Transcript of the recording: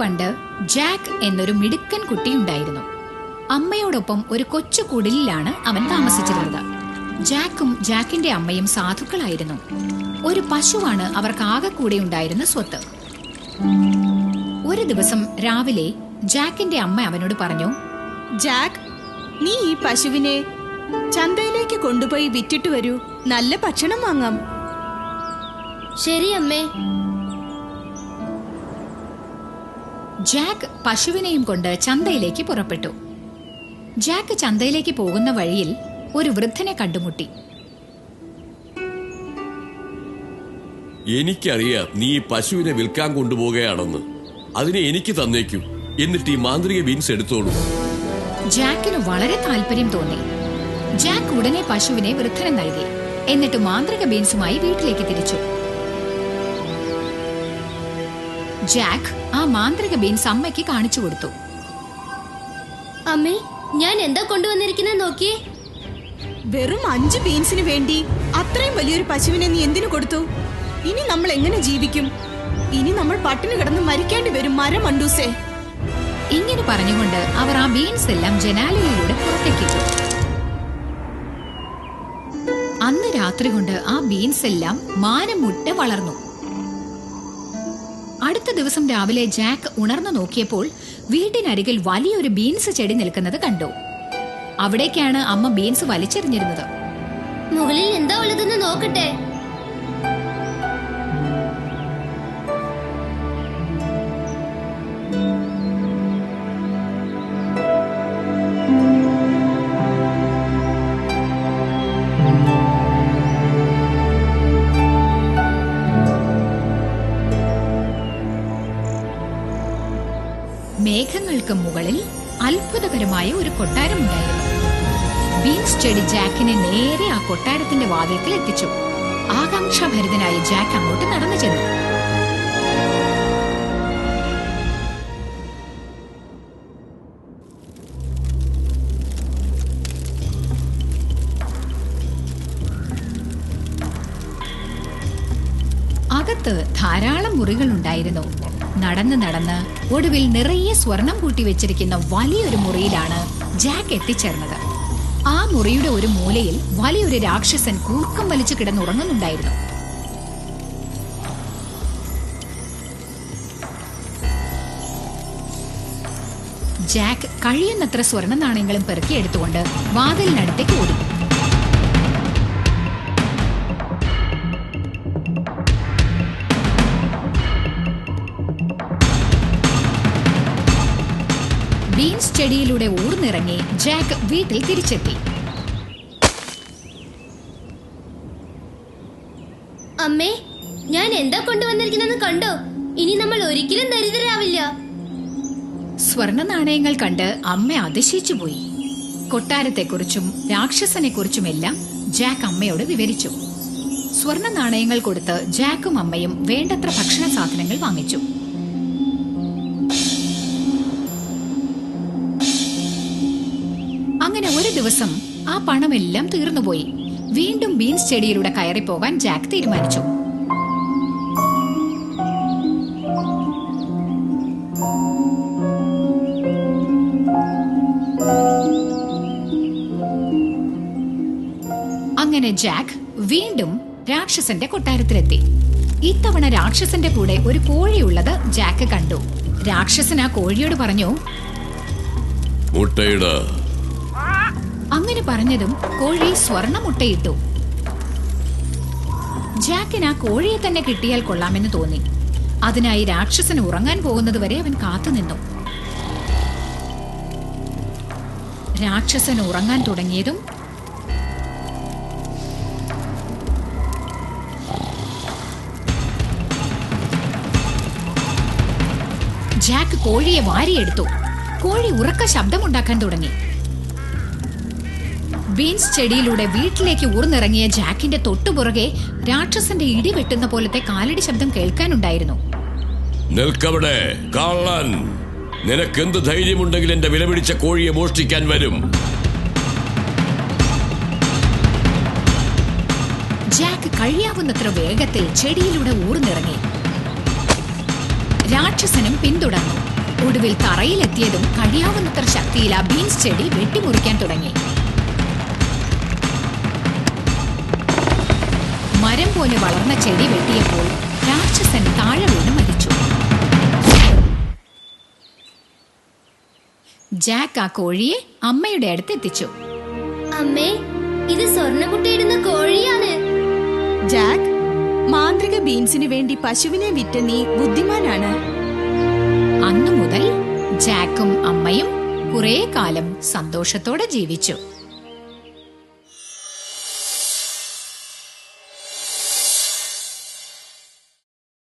പണ്ട് ജാക്ക് എന്നൊരു മിടുക്കൻ കുട്ടിയുണ്ടായിരുന്നു. അമ്മയോടൊപ്പം ഒരു കൊച്ചു കുടിലാണ് അവൻ താമസിച്ചിരുന്നത്. ജാക്കും ജാക്കിന്റെ അമ്മയും സാധുക്കളായിരുന്നു. ഒരു പശുവാണ് അവർക്ക് ആകെ കൂടെ ഉണ്ടായിരുന്ന സ്വത്ത്. ഒരു ദിവസം രാവിലെ ജാക്കിന്റെ അമ്മ അവനോട് പറഞ്ഞു, ജാക്ക്, നീ ഈ പശുവിനെ ചന്തയിലേക്ക് കൊണ്ടുപോയി വിറ്റിട്ട് വരൂ. നല്ല ഭക്ഷണം വാങ്ങാം. ശരി അമ്മേ. ജാക്ക് പശുവിനെയും കൊണ്ട് ചന്തയിലേക്ക് പുറപ്പെട്ടു. ജാക്ക് ചന്തയിലേക്ക് പോകുന്ന വഴിയിൽ ഒരു വൃദ്ധനെ കണ്ടുമുട്ടി. എനിക്കറിയാം നീ ഈ പശുവിനെ വിൽക്കാൻ കൊണ്ടുപോകുകയാണെന്ന്. അതിനെ എനിക്ക് തന്നേക്കൂ. എന്നിട്ട് ഈ മാന്ത്രിക ബീൻസ് എടുത്തോളൂ. ജാക്കിന് വളരെ താല്പര്യം തോന്നി. ജാക്ക് ഉടനെ പശുവിനെ വൃദ്ധന് നൽകി. എന്നിട്ട് മാന്ത്രിക ബീൻസുമായി വീട്ടിലേക്ക് തിരിച്ചു. ജാക്ക് ആ മാന്ത്രിക ബീൻസ് അമ്മയ്ക്ക് കാണിച്ചു കൊടുത്തു. അമ്മേ, ഞാൻ എന്താ കൊണ്ടുവന്നിരിക്കുന്നത് നോക്കിയേ. വെറും 5 ബീൻസിന് വേണ്ടി അത്രയും വലിയൊരു പശുവിനെ നീ എന്തിനു കൊടുത്തു? ഇനി നമ്മൾ എങ്ങനെ ജീവിക്കും? ഇനി നമ്മൾ പട്ടിണി കിടന്ന് മരിക്കേണ്ടി വരും. മരം മണ്ടൂസേ. ഇങ്ങനെ പറഞ്ഞുകൊണ്ട് അവർ ആ ബീൻസ് എല്ലാം ജനാലയിലൂടെ പുറത്തേക്കിട്ടു. അന്ന് രാത്രി കൊണ്ട് ആ ബീൻസ് എല്ലാം മാനം മുട്ടെ വളർന്നു. അടുത്ത ദിവസം രാവിലെ ജാക്ക് ഉണർന്നു നോക്കിയപ്പോൾ വീട്ടിനരികിൽ വലിയൊരു ബീൻസ് ചെടി നിൽക്കുന്നത് കണ്ടു. അവിടേക്കാണ് അമ്മ ബീൻസ് വലിച്ചെറിഞ്ഞിരുന്നത്. മുകളിൽ എന്താ ഉള്ളതെന്ന് നോക്കട്ടെ. മേഘങ്ങൾക്ക് മുകളിൽ അത്ഭുതകരമായ ഒരു കൊട്ടാരമുണ്ടായിരുന്നു. ബീൻസ് ചെടി ജാക്കിനെ നേരെ ആ കൊട്ടാരത്തിന്റെ വാതിൽക്കൽ എത്തിച്ചു. ആകാംക്ഷാഭരിതനായി ജാക്ക് അങ്ങോട്ട് നടന്നു ചെന്നു. അകത്ത് ധാരാളം മുറികൾ ഉണ്ടായിരുന്നു. നടന്ന് നടന്ന് ഒടുവിൽ നിറയെ സ്വർണം കൂട്ടി വെച്ചിരിക്കുന്ന വലിയൊരു മുറിയിലാണ് ജാക്ക് എത്തിച്ചേർന്നത്. ആ മുറിയുടെ ഒരു മൂലയിൽ വലിയൊരു രാക്ഷസൻ കൂർക്കം വലിച്ചു കിടന്നുറങ്ങുന്നുണ്ടായിരുന്നു. ജാക്ക് കഴിയുന്നത്ര സ്വർണ്ണ നാണയങ്ങളും പെറുക്കിയെടുത്തുകൊണ്ട് വാതിലിനടുത്തേക്ക് ഓടി. ബീൻസ് ചെടിയിലൂടെ ഊർന്നിറങ്ങി ജാക്ക് വീട്ടിൽ തിരിച്ചെത്തി. അമ്മേ, ഞാൻ എന്താ കൊണ്ടുവന്നിരിക്കുന്നെന്ന് കണ്ടോ? ഇനി നമ്മൾ ഒരിക്കലും ദരിദ്രരാവില്ല. സ്വർണ്ണ നാണയങ്ങൾ കണ്ട് അമ്മ അതിശയിച്ചുപോയി. കൊട്ടാരത്തെക്കുറിച്ചും രാക്ഷസനെക്കുറിച്ചുമെല്ലാം ജാക്ക് അമ്മയോട് വിവരിച്ചു. സ്വർണ്ണ നാണയങ്ങൾ കൊടുത്ത് ജാക്കും അമ്മയും വേണ്ടത്ര ഭക്ഷണ സാധനങ്ങൾ വാങ്ങിച്ചു. അങ്ങനെ ഒരു ദിവസം ആ പണമെല്ലാം തീർന്നുപോയി. വീണ്ടും ബീൻസ് ചെടിയിലൂടെ കയറിപ്പോകാൻ ജാക്ക് തീരുമാനിച്ചു. അങ്ങനെ ജാക്ക് വീണ്ടും രാക്ഷസന്റെ കൊട്ടാരത്തിലെത്തി. ഇത്തവണ രാക്ഷസന്റെ കൂടെ ഒരു കോഴിയുള്ളത് ജാക്ക് കണ്ടു. രാക്ഷസൻ ആ കോഴിയോട് പറഞ്ഞു, മുട്ടയിട. അങ്ങനെ പറഞ്ഞതും കോഴി സ്വർണ്ണ മുട്ടയിട്ടു. ജാക്കിന് ആ കോഴിയെ തന്നെ കിട്ടിയാൽ കൊള്ളാമെന്ന് തോന്നി. അതിനായി രാക്ഷസൻ ഉറങ്ങാൻ പോകുന്നത് വരെ അവൻ കാത്തുനിന്നു. രാക്ഷസൻ ഉറങ്ങാൻ തുടങ്ങിയതും ജാക്ക് കോഴിയെ വാരിയെടുത്തു. കോഴി ഉറക്ക ശബ്ദമുണ്ടാക്കാൻ തുടങ്ങി. ബീൻസ് ചെടിയിലൂടെ വീട്ടിലേക്ക് ഊർന്നിറങ്ങിയ ജാക്കിന്റെ തൊട്ടുപുറകെ രാക്ഷസന്റെ ഇടി വെട്ടുന്ന പോലത്തെ കാലടി ശബ്ദം കേൾക്കാനുണ്ടായിരുന്നു. നിൽക്കവിടെ കള്ളൻ! നിനക്കെന്ത് ധൈര്യമുണ്ടെങ്കിൽ എന്റെ വിലപിടിച്ച കോഴിയെ മോഷ്ടിക്കാൻ വരും? ജാക്ക് കഴിയാവുന്നത്ര വേഗത്തിൽ ചെടിയിലൂടെ ഊർന്നിറങ്ങി. രാക്ഷസനും പിന്തുടർന്നു. ഒടുവിൽ തറയിലെത്തിയതും കഴിയാവുന്നത്ര ശക്തിയിൽ ആ ബീൻസ് ചെടി വെട്ടിമുറിക്കാൻ തുടങ്ങി. മരം പോലെ വളർന്ന ചെടി വെട്ടിയപ്പോൾ രാക്ഷസൻ താഴെ വീണ് മരിച്ചു. ജാക്ക് ആ കോഴിയെ അമ്മയുടെ അടുത്ത് എത്തിച്ചു. അമ്മേ, ഇത് സ്വർണ്ണമുട്ടയിടുന്ന കോഴിയാണ്. ജാക്ക്, മാന്ത്രിക ബീൻസിന് വേണ്ടി പശുവിനെ വിറ്റ നീ ബുദ്ധിമാനാണ്. അന്നു മുതൽ ജാക്കും അമ്മയും കുറെ കാലം സന്തോഷത്തോടെ ജീവിച്ചു.